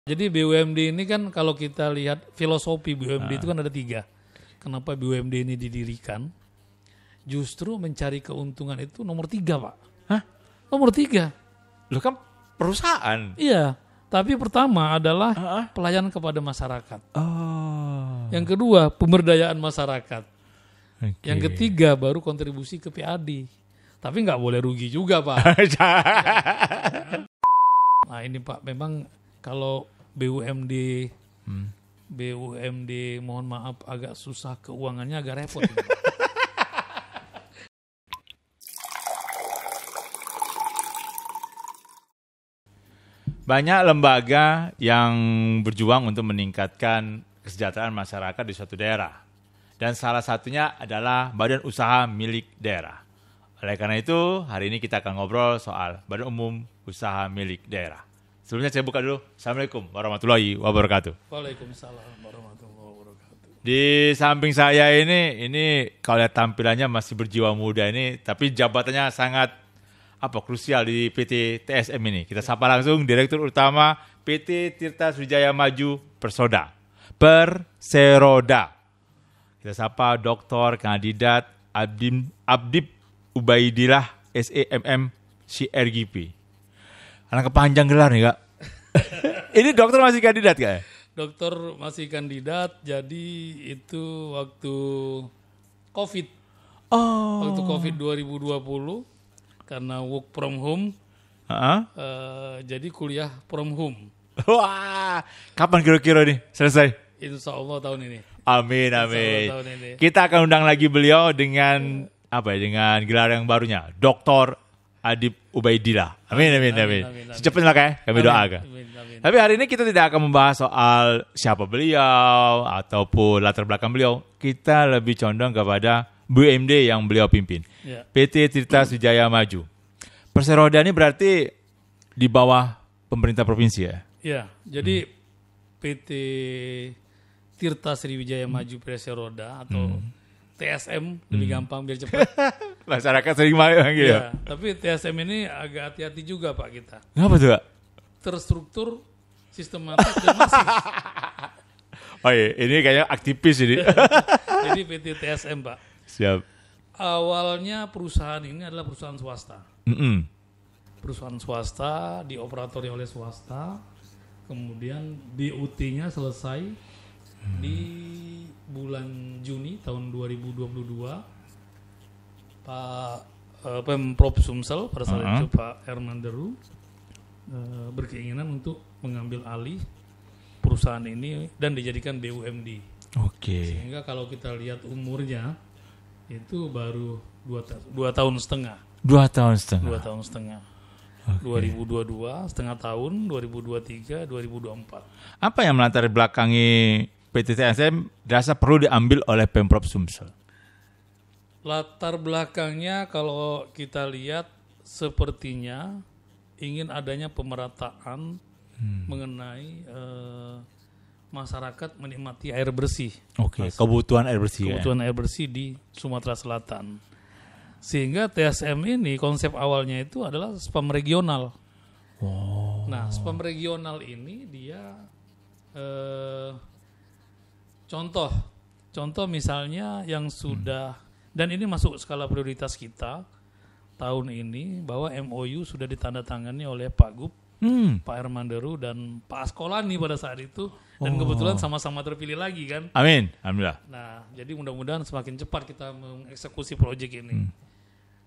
Jadi BUMD ini kan kalau kita lihat filosofi BUMD itu kan ada 3. Kenapa BUMD ini didirikan? Justru mencari keuntungan itu nomor 3, Pak. Hah? Nomor 3. Lu kan perusahaan. Iya, tapi pertama adalah pelayanan kepada masyarakat. Oh. Yang kedua, pemberdayaan masyarakat. Okay. Yang ketiga, baru kontribusi ke PAD. Tapi nggak boleh rugi juga, Pak. Nah ini Pak, memang kalau BUMD mohon maaf agak susah, keuangannya agak repot. Banyak lembaga yang berjuang untuk meningkatkan kesejahteraan masyarakat di suatu daerah. Dan salah satunya adalah Badan Usaha Milik Daerah. Oleh karena itu, hari ini kita akan ngobrol soal Badan Umum Usaha Milik Daerah. Sebelumnya saya buka dulu. Assalamualaikum warahmatullahi wabarakatuh. Waalaikumsalam warahmatullahi wabarakatuh. Di samping saya ini kalau lihat tampilannya masih berjiwa muda ini, tapi jabatannya sangat krusial di PT TSM ini. Kita sapa langsung Direktur Utama PT Tirta Sriwijaya Maju Perseroda. Kita sapa Dr. Kandidat Abdib Ubaidillah SEMM CRGP. Anak kepanjang gelar nih, Kak. Ini dokter masih kandidat, Kak? Dokter masih kandidat, jadi itu waktu COVID. Waktu COVID 2020, karena work from home, jadi kuliah from home. Wah, kapan kira-kira nih selesai? Insya Allah tahun ini. Amin. Kita akan undang lagi beliau dengan dengan gelar yang barunya, Dr. Adib Ubaidillah. Amin. Secepatnya Kak, kami doakan. Amin. Tapi hari ini kita tidak akan membahas soal siapa beliau ataupun latar belakang beliau. Kita lebih condong kepada BUMD yang beliau pimpin. Ya. PT Tirta Sriwijaya Maju. Perseroda ini berarti di bawah pemerintah provinsi ya? Ya, jadi PT Tirta Sriwijaya Maju Perseroda atau TSM lebih gampang biar cepat. Masyarakat sering manggil gitu. Ya, tapi TSM ini agak hati-hati juga Pak kita. Kenapa tuh, Kak? Terstruktur, sistematis dan masif. Oh iya, ini kayaknya aktivis ini. Jadi PT TSM Pak. Siap. Awalnya perusahaan ini adalah perusahaan swasta. Perusahaan swasta, dioperatori oleh swasta. Kemudian DUT-nya selesai di bulan Juni tahun 2022. Pak Pemprov Sumsel pada saat itu Pak Herman Deru berkeinginan untuk mengambil alih perusahaan ini dan dijadikan BUMD. Oke. Sehingga kalau kita lihat umurnya itu baru 2 tahun setengah. 2 tahun setengah. 2 tahun setengah. Okay. 2022 setengah tahun, 2023, 2024. Apa yang melatar belakangi PT TSM dirasa perlu diambil oleh Pemprov Sumsel? Latar belakangnya kalau kita lihat sepertinya ingin adanya pemerataan mengenai masyarakat menikmati air bersih. Oke, kebutuhan air bersih. Kebutuhan air bersih di Sumatera Selatan. Sehingga TSM ini konsep awalnya itu adalah spam regional. Nah, spam regional ini dia contoh misalnya yang sudah dan ini masuk skala prioritas kita tahun ini bahwa MOU sudah ditandatangani oleh Pak Gub, Pak Herman Deru dan Pak Askolani pada saat itu dan kebetulan sama-sama terpilih lagi kan. Amin, alhamdulillah. Nah, jadi mudah-mudahan semakin cepat kita mengeksekusi proyek ini.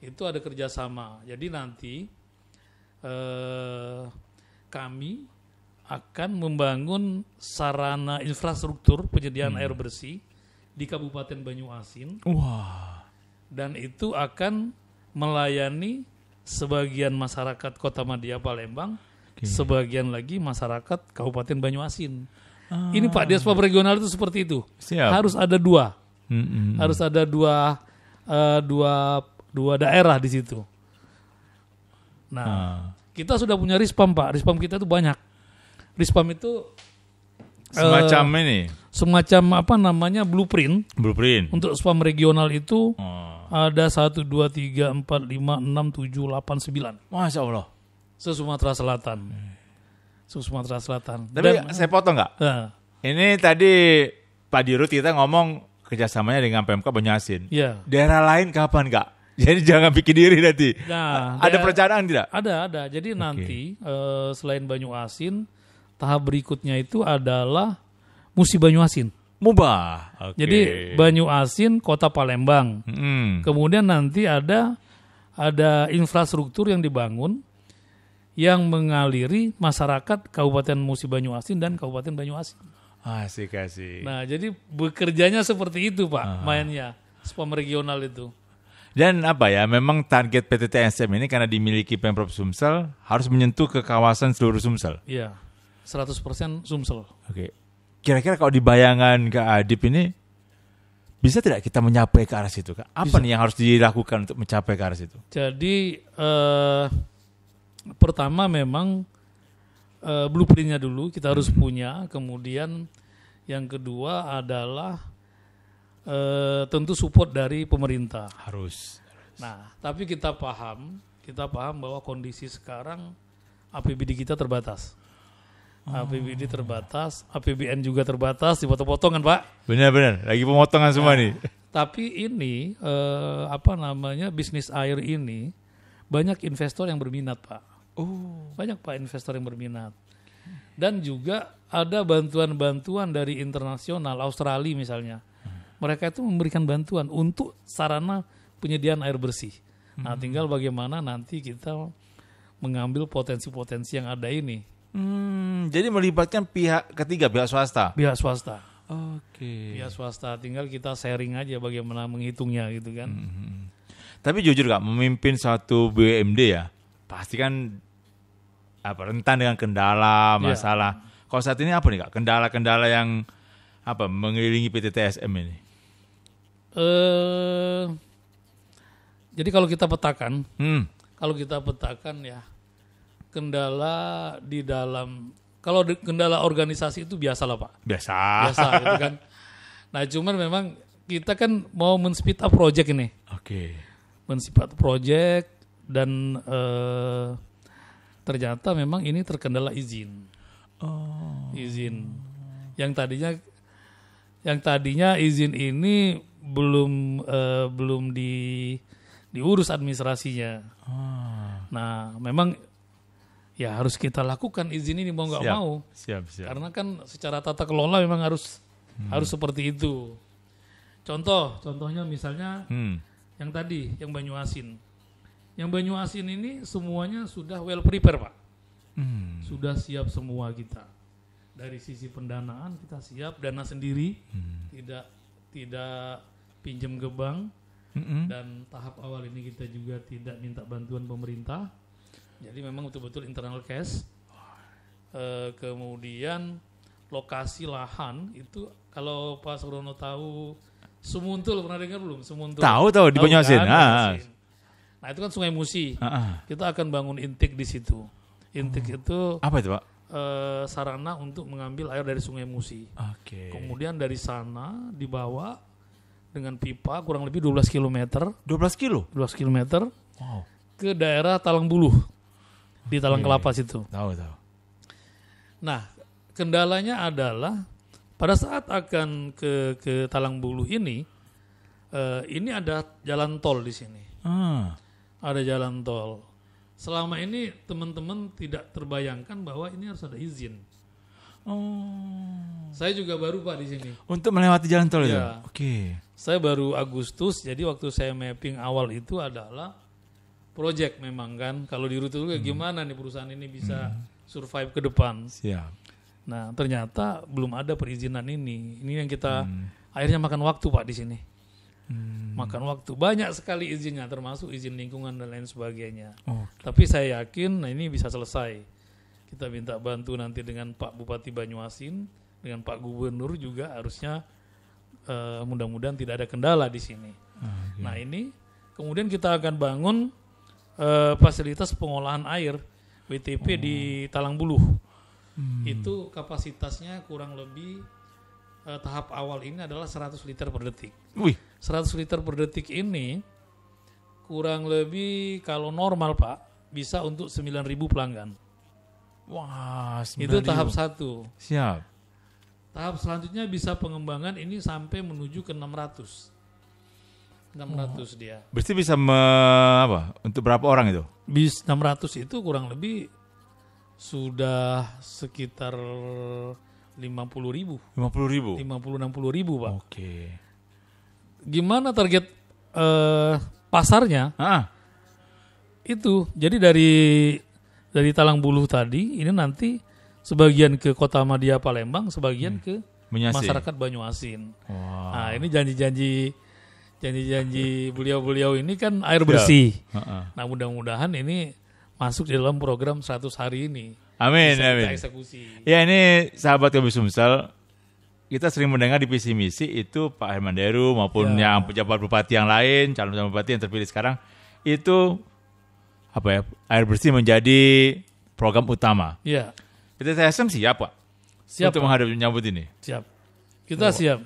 Itu ada kerjasama. Jadi nanti kami akan membangun sarana infrastruktur penyediaan air bersih di Kabupaten Banyuasin. Dan itu akan melayani sebagian masyarakat Kota Madia Palembang, sebagian lagi masyarakat Kabupaten Banyuasin. Ini Pak, di spam regional itu seperti itu. Siap. Harus ada dua. Harus ada dua daerah di situ. Nah, kita sudah punya Rispam Pak. Rispam kita itu banyak. Rispam itu semacam blueprint untuk spam regional itu. Ada 1, 2, 3, 4, 5, 6, 7, 8, 9. Masya Allah. Se-Sumatera Selatan. Sumatera Selatan. Tapi saya potong nggak? Ini tadi Pak Dirut kita ngomong kerjasamanya dengan PMK Banyuasin. Iya. Daerah lain kapan nggak? Jadi jangan bikin diri nanti. Nah, ada perencanaan tidak? Ada. Jadi nanti selain Banyuasin, tahap berikutnya itu adalah Musi Banyuasin. Mubah. Okay. Jadi Banyuasin, Kota Palembang. Kemudian nanti ada infrastruktur yang dibangun yang mengaliri masyarakat Kabupaten Musi Banyuasin dan Kabupaten Banyuasin. Asik. Nah, jadi bekerjanya seperti itu, Pak, mainnya. Spam regional itu. Dan apa ya, memang target PT TSM ini karena dimiliki Pemprov Sumsel harus menyentuh ke kawasan seluruh Sumsel. Iya, 100% Sumsel. Oke. Kira-kira kalau dibayangkan Kak Adip ini, bisa tidak kita mencapai ke arah situ, Kak? Apa nih yang harus dilakukan untuk mencapai ke arah situ? Jadi, pertama memang blueprintnya dulu kita harus punya, kemudian yang kedua adalah tentu support dari pemerintah. Harus. Nah, tapi kita paham bahwa kondisi sekarang APBD kita terbatas. APBD terbatas, APBN juga terbatas, dipotong-potong kan, Pak? Benar, lagi pemotongan semua nih. Tapi ini bisnis air ini banyak investor yang berminat, Pak. Banyak Pak investor yang berminat. Dan juga ada bantuan-bantuan dari internasional, Australia misalnya. Mereka itu memberikan bantuan untuk sarana penyediaan air bersih. Nah, tinggal bagaimana nanti kita mengambil potensi-potensi yang ada ini. Jadi melibatkan pihak ketiga, pihak swasta? Pihak swasta. Oke. Pihak swasta, tinggal kita sharing aja bagaimana menghitungnya gitu kan. Tapi jujur Kak, memimpin suatu BUMD ya, pasti kan rentan dengan kendala, masalah. Kalau saat ini apa nih Kak, kendala-kendala yang mengelilingi PT TSM ini? Jadi kalau kita petakan ya, kendala di dalam, kalau kendala organisasi itu biasa lah Pak. Biasa gitu kan. Nah cuman memang kita kan mau men-speed up project ini. Oke. Men-speed up project dan ternyata memang ini terkendala izin. Izin. Yang tadinya izin ini belum diurus administrasinya. Nah memang ya harus kita lakukan izin ini mau nggak mau. Siap. Karena kan secara tata kelola memang harus seperti itu. Contohnya misalnya yang tadi, yang Banyuasin. Yang Banyuasin ini semuanya sudah well prepare Pak. Sudah siap semua kita. Dari sisi pendanaan kita siap, dana sendiri, tidak pinjam ke bank. Dan tahap awal ini kita juga tidak minta bantuan pemerintah. Jadi memang betul-betul internal cash. Kemudian lokasi lahan itu kalau Pak Surono tahu Sumuntul, pernah dengar belum? Sumuntul. Tahu di Banyuasin. Kan? Nah itu kan Sungai Musi. Kita akan bangun intake di situ. Intake itu apa itu Pak? Sarana untuk mengambil air dari Sungai Musi. Kemudian dari sana dibawa dengan pipa kurang lebih 12 km. 12 km. Wow. Ke daerah Talang Buluh. Di Talang Kelapa situ. Tahu. Nah, kendalanya adalah pada saat akan ke Talang Buluh ini ada jalan tol di sini. Ada jalan tol. Selama ini teman-teman tidak terbayangkan bahwa ini harus ada izin. Saya juga baru Pak di sini. Untuk melewati jalan tol itu? Oke. Saya baru Agustus, jadi waktu saya mapping awal itu adalah project memang kan. Kalau di rute itu gimana nih perusahaan ini bisa survive ke depan. Siap. Nah ternyata belum ada perizinan ini. Ini yang kita akhirnya makan waktu Pak di sini. Makan waktu. Banyak sekali izinnya termasuk izin lingkungan dan lain sebagainya. Tapi saya yakin ini bisa selesai. Kita minta bantu nanti dengan Pak Bupati Banyuasin, dengan Pak Gubernur juga harusnya mudah-mudahan tidak ada kendala di sini. Nah ini kemudian kita akan bangun fasilitas pengolahan air WTP di Talang Buluh. Itu kapasitasnya kurang lebih tahap awal ini adalah 100 liter per detik. 100 liter per detik ini kurang lebih kalau normal Pak bisa untuk 9.000 pelanggan. Wah, 9.000. Itu tahap 1. Siap. Tahap selanjutnya bisa pengembangan ini sampai menuju ke 600 dia. Berarti bisa untuk berapa orang itu? Bis 600 itu kurang lebih sudah sekitar 50.000. 50.000. 50-60.000 Pak. Oke. Gimana target pasarnya? Itu jadi dari Talang Bulu tadi ini nanti sebagian ke Kota Madia Palembang, sebagian ke Menyasi. masyarakat Banyuasin. Wow. Nah, ini janji-janji beliau-beliau ini kan air bersih. Nah, mudah-mudahan ini masuk di dalam program 100 hari ini. Amin, bisa amin. kita eksekusi. Ya, ini sahabat Kami Sumsel, kita sering mendengar di visi misi itu Pak Herman Deru maupun yang pejabat bupati yang lain, calon bupati yang terpilih sekarang itu air bersih menjadi program utama. Iya. PTTSM siap, Pak? Siap untuk menghadapi menyambut ini. Siap. Kita siap.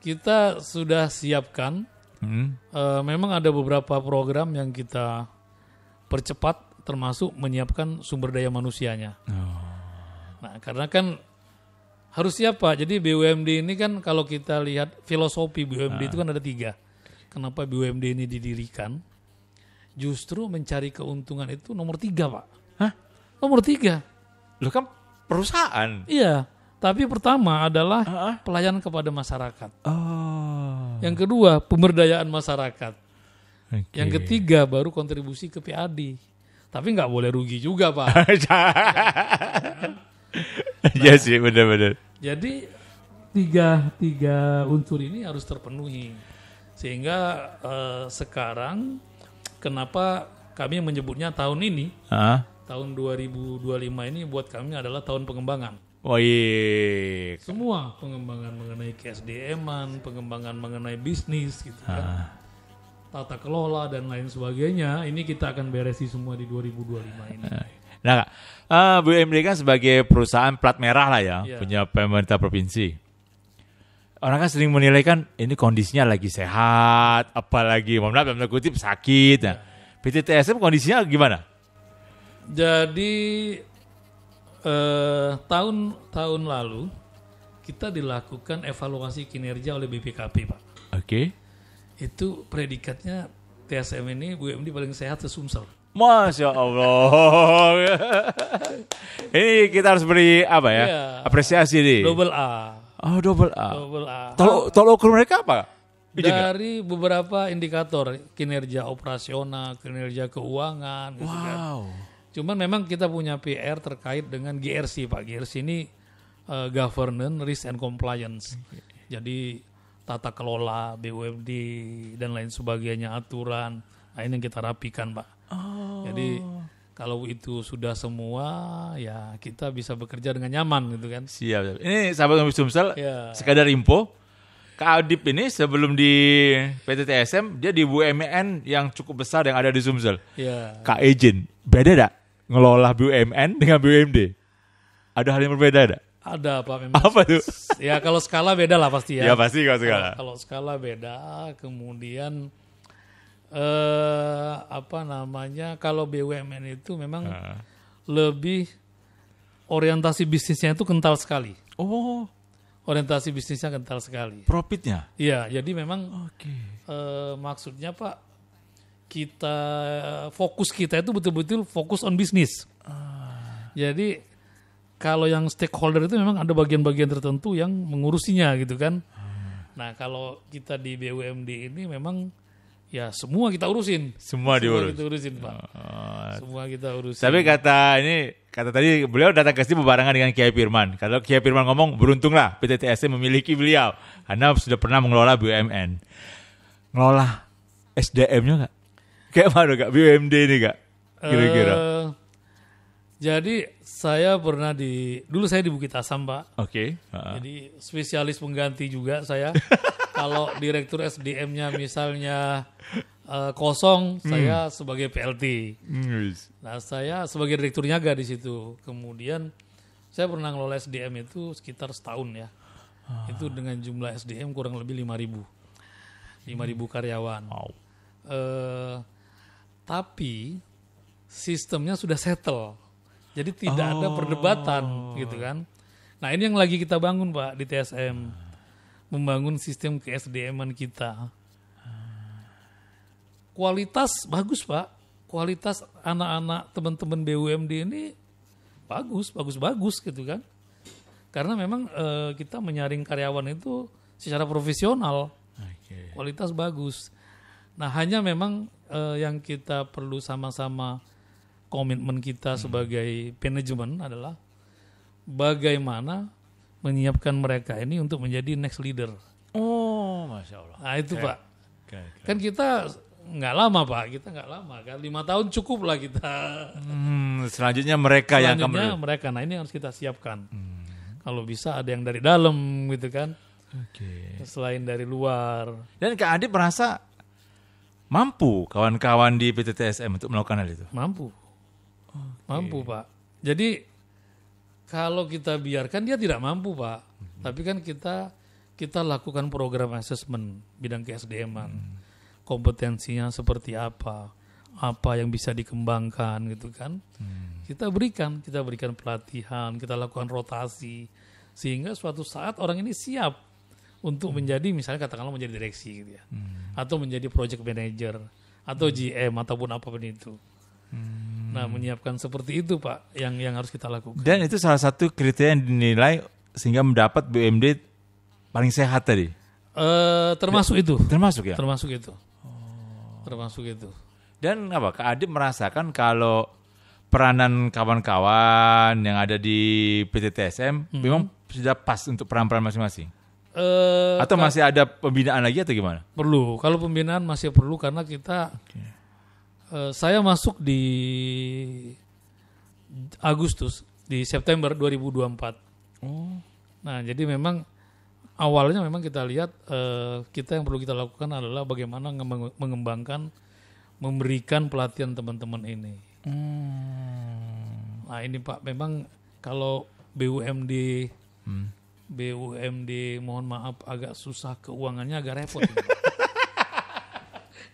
Kita sudah siapkan. Memang ada beberapa program yang kita percepat, termasuk menyiapkan sumber daya manusianya. Nah, karena kan harus siap Pak. Jadi BUMD ini kan kalau kita lihat filosofi BUMD itu kan ada 3. Kenapa BUMD ini didirikan? Justru mencari keuntungan itu nomor 3 Pak. Hah? Nomor 3. Loh kan perusahaan. Iya. Tapi pertama adalah pelayanan kepada masyarakat. Yang kedua, pemberdayaan masyarakat. Yang ketiga, baru kontribusi ke PAD. Tapi nggak boleh rugi juga, Pak. Iya sih, benar-benar. Jadi tiga unsur ini harus terpenuhi. Sehingga sekarang, kenapa kami menyebutnya tahun ini, tahun 2025 ini buat kami adalah tahun pengembangan. Oh iya. Semua pengembangan mengenai KSDM-an, pengembangan mengenai bisnis gitu kan. Tata kelola dan lain sebagainya, ini kita akan beresi semua di 2025 ini. Nah, BUMD kan sebagai perusahaan plat merah lah ya, punya pemerintah provinsi. Orang kan sering menilai kan ini kondisinya lagi sehat, apalagi mohon maaf dalam kutip sakit. Nah, PTTSM kondisinya gimana? Jadi tahun lalu kita dilakukan evaluasi kinerja oleh BPKP, Pak. Oke. Itu predikatnya TSM ini BUMD paling sehat se-Sumsel. Masya Allah. Ini kita harus beri apresiasi nih. Double A. Oh, double A. Double A. Tolong ukur mereka apa? Dari beberapa indikator kinerja operasional, kinerja keuangan, gitu kan. Cuman memang kita punya PR terkait dengan GRC, Pak. GRC ini Governance, Risk and Compliance. Jadi tata kelola BUMD dan lain sebagainya, aturan. Nah, ini yang kita rapikan, Pak. Jadi kalau itu sudah semua, ya kita bisa bekerja dengan nyaman gitu kan. Siap. Ini sahabat Kami Sumsel, sekadar info. Kak Adip ini sebelum di PTTSM, dia di BUMN yang cukup besar yang ada di Sumsel. Kak Ejin, beda tak ngelola BUMN dengan BUMD? Ada hal yang berbeda tak? Ada Pak, memang. Apa tuh? Ya kalau skala beda lah pasti ya. Ya pasti kalau skala. Kalau skala beda, kemudian kalau BUMN itu memang lebih orientasi bisnisnya itu kental sekali. Oh, orientasi bisnisnya kental sekali. Profitnya? Iya, jadi memang maksudnya Pak, fokus kita itu betul-betul fokus on bisnis. Jadi kalau yang stakeholder itu memang ada bagian-bagian tertentu yang mengurusinya gitu kan. Nah kalau kita di BUMD ini memang ya semua kita urusin. Semua diurus. Kita urusin Pak. Semua kita urusin. Tapi kata tadi beliau datang ke sini berbarengan dengan Kiai Firman. Kalau Kiai Firman ngomong beruntunglah PTTSM memiliki beliau karena sudah pernah mengelola BUMN. Ngelola SDM-nya nggak? Kayak mana nggak BUMD ini nggak? Kira-kira. Jadi saya pernah dulu saya di Bukit Asam Pak. Oke. Jadi spesialis pengganti juga saya. Kalau direktur SDM-nya misalnya kosong, saya sebagai PLT. Nah saya sebagai direktur niaga di situ. Kemudian saya pernah ngelola SDM itu sekitar setahun ya. Itu dengan jumlah SDM kurang lebih 5.000 karyawan. Wow. Tapi sistemnya sudah settle. Jadi tidak ada perdebatan gitu kan. Nah ini yang lagi kita bangun Pak di TSM. Membangun sistem ke-SDM-an kita. Kualitas bagus Pak. Kualitas anak-anak teman-teman BUMD ini bagus gitu kan. Karena memang kita menyaring karyawan itu secara profesional. Kualitas bagus. Nah hanya memang yang kita perlu sama-sama komitmen kita sebagai manajemen adalah bagaimana menyiapkan mereka ini untuk menjadi next leader. Oh, Masya Allah. Nah itu Pak. Kan kita nggak lama Pak, kita nggak lama kan. 5 tahun cukup lah kita. Selanjutnya mereka yang akan mereka. Nah ini harus kita siapkan. Kalau bisa ada yang dari dalam gitu kan. Selain dari luar. Dan Kak Adip merasa mampu kawan-kawan di PT TSM untuk melakukan hal itu? Mampu Pak. Jadi kalau kita biarkan dia tidak mampu Pak. Tapi kan kita lakukan program assessment bidang ke-SDM-an. Kompetensinya seperti apa yang bisa dikembangkan gitu kan. Kita berikan pelatihan, kita lakukan rotasi sehingga suatu saat orang ini siap untuk menjadi misalnya katakanlah menjadi direksi gitu ya. Atau menjadi project manager atau GM ataupun apapun itu. Nah, menyiapkan seperti itu Pak yang harus kita lakukan. Dan itu salah satu kriteria yang dinilai sehingga mendapat BUMD paling sehat tadi. Termasuk itu. Termasuk ya? Termasuk itu. Termasuk itu. Dan apa? Kak Adip merasakan kalau peranan kawan-kawan yang ada di PT TSM memang sudah pas untuk peran-peran masing-masing? Atau masih ada pembinaan lagi atau gimana? Perlu. Kalau pembinaan masih perlu karena kita saya masuk di Agustus, di September 2024. Nah, jadi memang awalnya memang kita lihat kita yang perlu kita lakukan adalah bagaimana mengembangkan, memberikan pelatihan teman-teman ini. Nah ini Pak, memang kalau BUMD mohon maaf agak susah keuangannya, agak repot.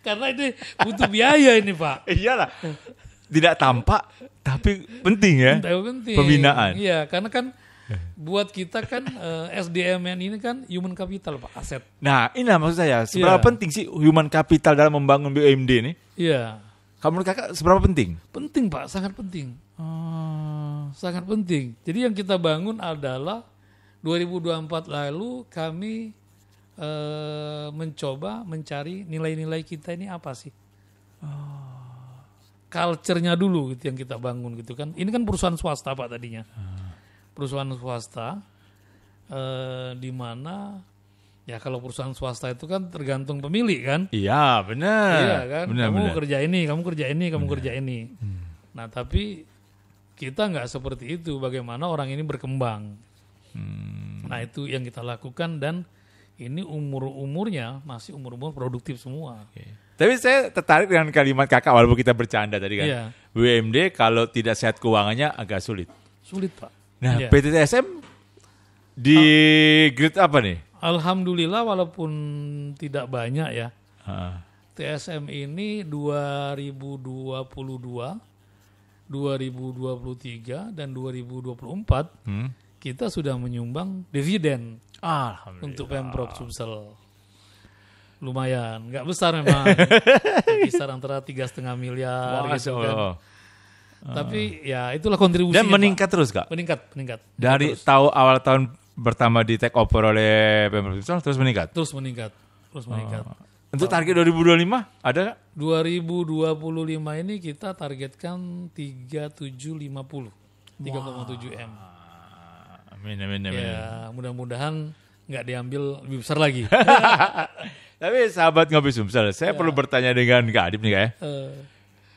Karena ini butuh biaya ini Pak. Iyalah, tidak tampak tapi penting ya. Penting. Pembinaan. Iya, karena kan buat kita kan SDM ini kan human capital Pak, aset. Nah ini maksud saya, seberapa penting sih human capital dalam membangun BUMD ini? Iya. Kamu menurut Kakak seberapa penting? Penting Pak, sangat penting. Sangat penting. Jadi yang kita bangun adalah 2024 lalu kami mencoba mencari nilai-nilai kita ini apa sih? Culture-nya dulu gitu yang kita bangun gitu kan. Ini kan perusahaan swasta Pak tadinya. Perusahaan swasta di mana ya kalau perusahaan swasta itu kan tergantung pemilik kan. Iya benar. Iya kan. Benar, kamu kerja ini. Nah tapi kita nggak seperti itu. Bagaimana orang ini berkembang. Nah itu yang kita lakukan dan ini umurnya masih umur produktif semua. Tapi saya tertarik dengan kalimat Kakak walaupun kita bercanda tadi kan. Iya. BUMD kalau tidak sehat keuangannya agak sulit. Sulit Pak. Nah PT TSM di grade apa nih? Alhamdulillah walaupun tidak banyak ya. TSM ini 2022, 2023 dan 2024 kita sudah menyumbang dividen untuk Pemprov Sumsel. Lumayan, nggak besar memang. Kisar antara 3,5 miliar gitu kan. Tapi ya itulah kontribusinya. Dan meningkat Pak. terus Kak? Meningkat. Dari awal tahun pertama di take over oleh Pemprov Sumsel terus meningkat? Terus meningkat. Untuk target 2025 ada nggak? 2025 ini kita targetkan 3,750 M. Amin. Ya, mudah-mudahan nggak diambil lebih besar lagi. Tapi sahabat Ngopi Sumsel, saya perlu bertanya dengan Kak Adip nih Kak ya.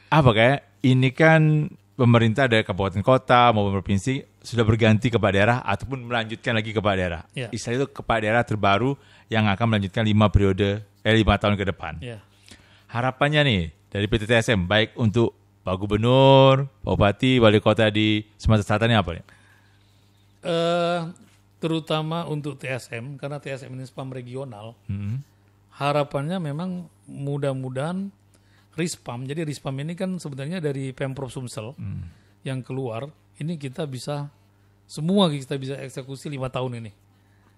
Apa kayak ini kan pemerintah dari kabupaten kota maupun provinsi sudah berganti kepala daerah ataupun melanjutkan lagi kepala daerah. Ya. Istilah itu kepala daerah terbaru yang akan melanjutkan 5 tahun ke depan. Ya. Harapannya nih dari PT TSM baik untuk Pak Gubernur, Pak Bupati, Wali Kota di Sumatera Selatan ini apa nih? Terutama untuk TSM karena TSM ini spam regional. Harapannya memang mudah-mudahan Rispam. Jadi Rispam ini kan sebenarnya dari Pemprov Sumsel yang keluar ini kita bisa eksekusi 5 tahun ini.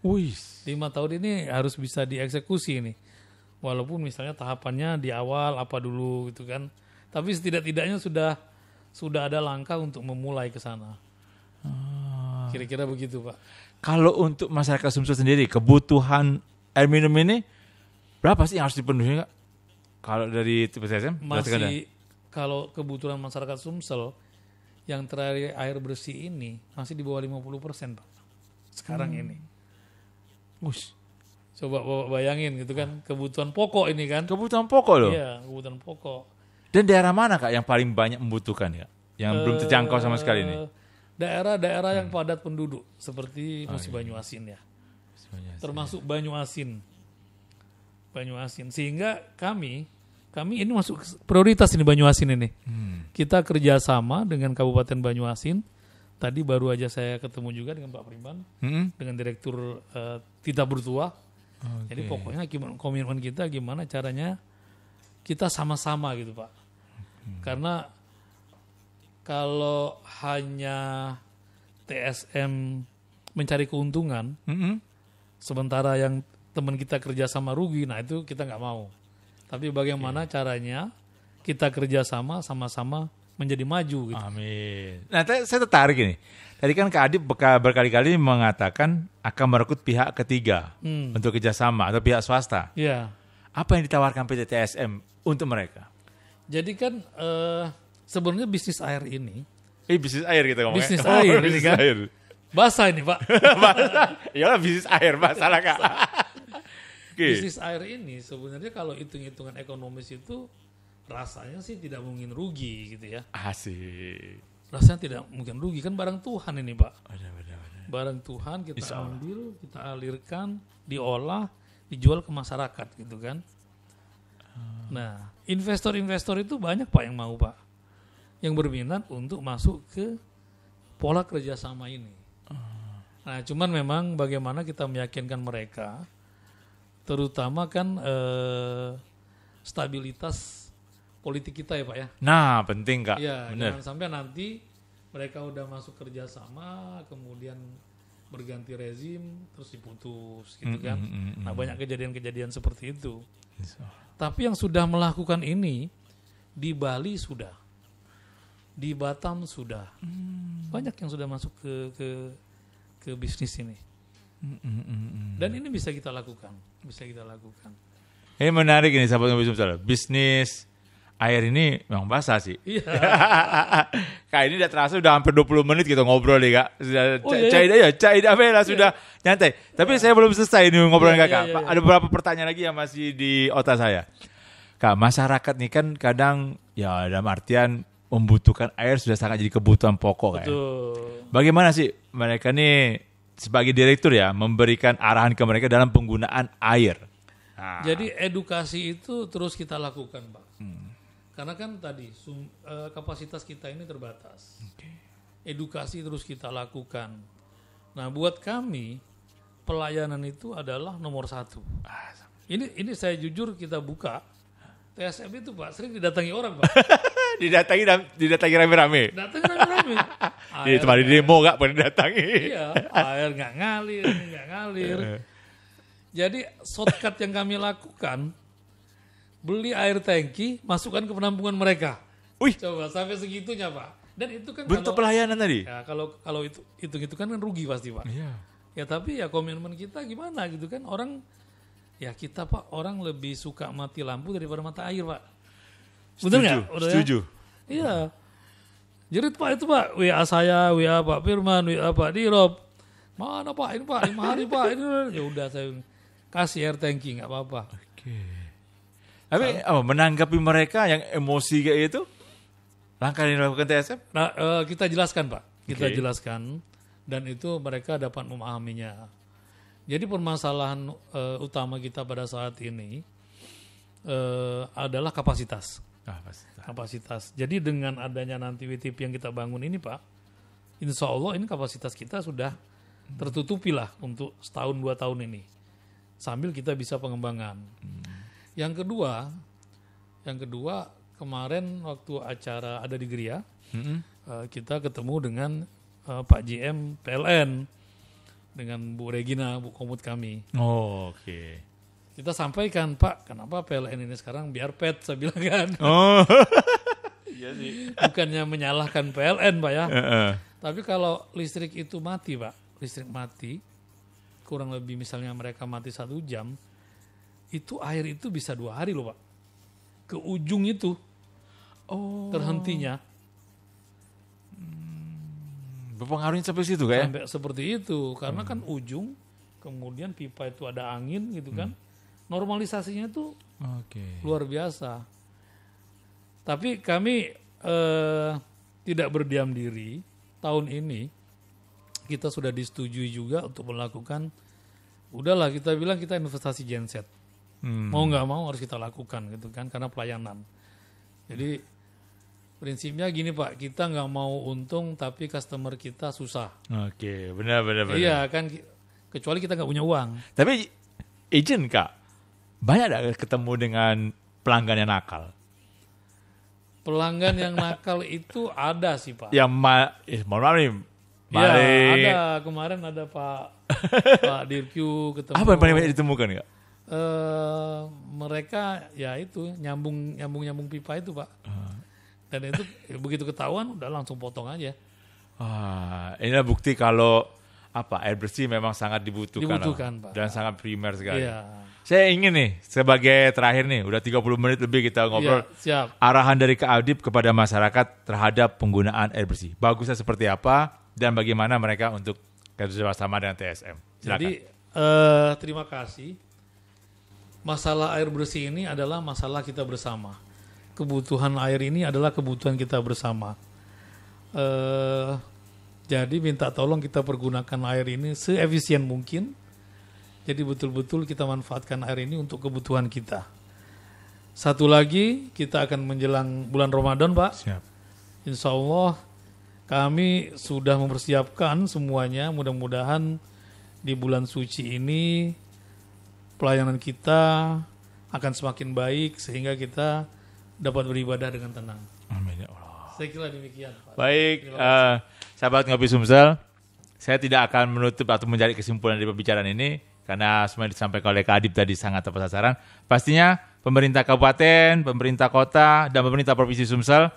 Wih. 5 tahun ini harus bisa dieksekusi ini. Walaupun misalnya tahapannya di awal apa dulu gitu kan. Tapi setidak-tidaknya sudah ada langkah untuk memulai ke sana. Kira-kira begitu, Pak. Kalau untuk masyarakat Sumsel sendiri, kebutuhan air minum ini berapa sih yang harus dipenuhi, Kak? Kalau dari TSM? Masih, kalau kebutuhan masyarakat Sumsel yang terakhir air bersih ini masih di bawah 50%, Pak. Sekarang ini. Ush. Coba bayangin gitu kan, kebutuhan pokok ini kan. Kebutuhan pokok loh? Iya, kebutuhan pokok. Dan daerah mana, Kak, yang paling banyak membutuhkan, ya? Yang belum terjangkau sama sekali ini? Daerah-daerah yang padat penduduk seperti Musi Banyuasin ya. Termasuk Banyuasin. Sehingga kami ini masuk prioritas ini Banyuasin ini. Kita kerjasama dengan Kabupaten Banyuasin. Tadi baru aja saya ketemu juga dengan Pak Priman, dengan Direktur Tita Bertua. Jadi pokoknya komitmen kita gimana caranya kita sama-sama gitu Pak. Karena kalau hanya TSM mencari keuntungan, sementara yang teman kita kerja sama rugi, nah itu kita nggak mau. Tapi bagaimana caranya kita kerja sama-sama menjadi maju gitu. Amin. Nah, saya tertarik ini. Tadi kan Kak Adib berkali-kali mengatakan akan merekrut pihak ketiga untuk kerjasama atau pihak swasta. Iya. Apa yang ditawarkan PT TSM untuk mereka? Jadi kan sebenarnya bisnis air ini. Bisnis air kita ngomongnya. Bisnis air ini kan. Air. Basah ini Pak. Iyalah bisnis air, masalah Kak. Bisnis air ini sebenarnya kalau hitung-hitungan ekonomis itu rasanya sih tidak mungkin rugi gitu ya. Asik. Rasanya tidak mungkin rugi, kan barang Tuhan ini Pak. Benar. Barang Tuhan kita ambil, kita alirkan, diolah, dijual ke masyarakat gitu kan. Nah, investor-investor itu banyak Pak yang mau Pak. Yang berminat untuk masuk ke pola kerjasama ini. Nah, cuman memang bagaimana kita meyakinkan mereka, terutama kan stabilitas politik kita ya Pak ya. Nah, penting Kak. Iya, benar. jangan sampai nanti mereka udah masuk kerjasama, kemudian berganti rezim, terus diputus gitu kan. Nah, banyak kejadian-kejadian seperti itu. Tapi yang sudah melakukan ini, di Bali sudah, di Batam sudah, banyak yang sudah masuk ke bisnis ini. Dan ini bisa kita lakukan. Ini menarik ini sahabat ngopi Sumsel. Bisnis air ini memang basah sih. Iya. Kak, ini udah terasa udah hampir 20 menit kita ngobrol nih Kak. Sudah cair lah sudah nyantai. Tapi saya belum selesai nih ngobrol dengan Kak. Ada beberapa pertanyaan lagi yang masih di otak saya. Kak, masyarakat nih kan kadang ya dalam artian membutuhkan air sudah sangat jadi kebutuhan pokok. Betul. Bagaimana sih mereka nih sebagai direktur ya memberikan arahan ke mereka dalam penggunaan air? Nah. Jadi edukasi itu terus kita lakukan Pak. Karena kan tadi kapasitas kita ini terbatas. Edukasi terus kita lakukan. Nah, buat kami pelayanan itu adalah nomor 1. Ini saya jujur kita buka. TSM itu Pak sering didatangi orang Pak. didatangi rame-rame. Datangi rame-rame. Di tempat demo nggak pernah didatangi. Iya, air nggak ngalir. Jadi shortcut yang kami lakukan, beli air tangki, masukkan ke penampungan mereka. Wih, coba sampai segitunya Pak. Dan itu kan bentuk pelayanan tadi. Ya kalau itu kan rugi pasti Pak. Iya. Ya tapi ya komitmen kita gimana gitu kan, orang ya kita Pak, orang lebih suka mati lampu daripada mata air Pak. Betul nggak? Setuju. Iya. Jerit Pak itu Pak, WA saya, WA Pak Firman, WA Pak Dirob. Mana Pak? Ini Pak, 5 hari Pak. Ini ya udah saya kasih air tangki nggak apa-apa. Oke. Tapi menanggapi mereka yang emosi kayak itu, langkah yang dilakukan TSM? Nah, kita jelaskan Pak, jelaskan dan itu mereka dapat memahaminya. Jadi permasalahan utama kita pada saat ini adalah kapasitas. Jadi dengan adanya nanti WTP yang kita bangun ini Pak, insya Allah ini kapasitas kita sudah tertutupi lah untuk 1-2 tahun ini. Sambil kita bisa pengembangan. Yang kedua kemarin waktu acara ada di Gria, kita ketemu dengan Pak GM PLN dengan Bu Regina, Bu Komut kami. Oh, oke. Kita sampaikan, Pak, kenapa PLN ini sekarang biar PET, saya bilang kan. Oh. Iya sih. Bukannya menyalahkan PLN, Pak ya. Tapi kalau listrik itu mati, Pak, listrik mati, kurang lebih misalnya mereka mati 1 jam, itu air itu bisa 2 hari loh, Pak. Ke ujung itu terhentinya. Berpengaruhnya sampai situ kayak? Sampai seperti itu, karena kan ujung, kemudian pipa itu ada angin gitu kan. Normalisasinya itu luar biasa. Tapi kami tidak berdiam diri. Tahun ini kita sudah disetujui juga untuk melakukan, udahlah kita bilang kita investasi genset. Mau nggak mau harus kita lakukan gitu kan, karena pelayanan. Jadi prinsipnya gini Pak, kita nggak mau untung tapi customer kita susah. Oke, benar. Iya kan, kecuali kita nggak punya uang. Tapi izin Kak, banyak nggak ketemu dengan pelanggan yang nakal? Pelanggan yang nakal itu ada sih Pak. Yang mohon maaf nih. Iya, ada. Kemarin ada Pak Dirkyu ketemu. Apa yang paling banyak ditemukan Kak? Mereka ya itu nyambung pipa itu Pak. Dan itu begitu ketahuan udah langsung potong aja. Ini bukti kalau air bersih memang sangat dibutuhkan Pak. Dan sangat primer sekali. Iya. Saya ingin nih sebagai terakhir nih, udah 30 menit lebih kita ngobrol. Siap. Arahan dari Kak Adib kepada masyarakat terhadap penggunaan air bersih. Bagusnya seperti apa dan bagaimana mereka untuk kerjasama dengan TSM. Silakan. Jadi terima kasih. Masalah air bersih ini adalah masalah kita bersama. Kebutuhan air ini adalah kebutuhan kita bersama. Jadi minta tolong kita pergunakan air ini seefisien mungkin. Jadi betul-betul kita manfaatkan air ini untuk kebutuhan kita. Satu lagi, kita akan menjelang bulan Ramadan, Pak. Siap. Insya Allah kami sudah mempersiapkan semuanya. Mudah-mudahan di bulan suci ini pelayanan kita akan semakin baik sehingga kita dapat beribadah dengan tenang. Amin ya Allah. Saya kira demikian, Pak. Baik, sahabat Ngopi Sumsel, saya tidak akan menutup atau mencari kesimpulan dari pembicaraan ini karena semua yang disampaikan oleh Kak Adib tadi sangat tepat sasaran. Pastinya pemerintah kabupaten, pemerintah kota, dan pemerintah provinsi Sumsel,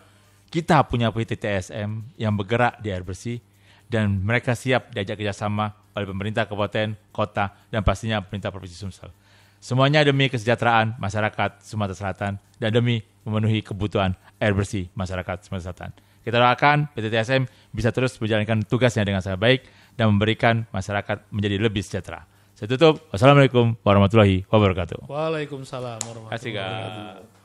kita punya PT TSM yang bergerak di air bersih dan mereka siap diajak kerjasama oleh pemerintah kabupaten, kota, dan pastinya pemerintah provinsi Sumsel. Semuanya demi kesejahteraan masyarakat Sumatera Selatan dan demi memenuhi kebutuhan air bersih masyarakat Sumatera Selatan. Kita doakan PT TSM bisa terus menjalankan tugasnya dengan sangat baik dan memberikan masyarakat menjadi lebih sejahtera. Saya tutup. Wassalamualaikum warahmatullahi wabarakatuh. Waalaikumsalam warahmatullahi wabarakatuh.